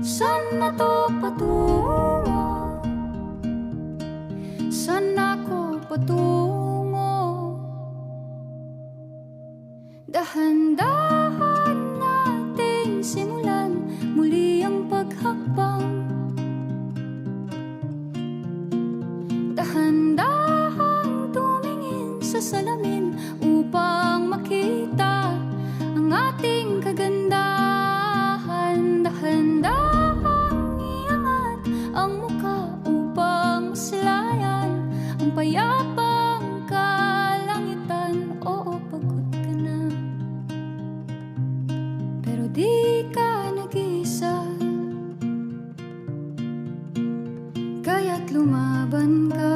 Saan na to patungo? Saan ako patungo? Dahan-dahan nating simulan muli ang paghakbang. Dahan-dahang tumingin sa salamin upang makita ang ating kagandahan. Dahan-dahang iangat ang muka upang maslayan ang payapang kalangitan. Oo, pagod ka na, pero di ka nag-iisa, kaya't lumaban ka.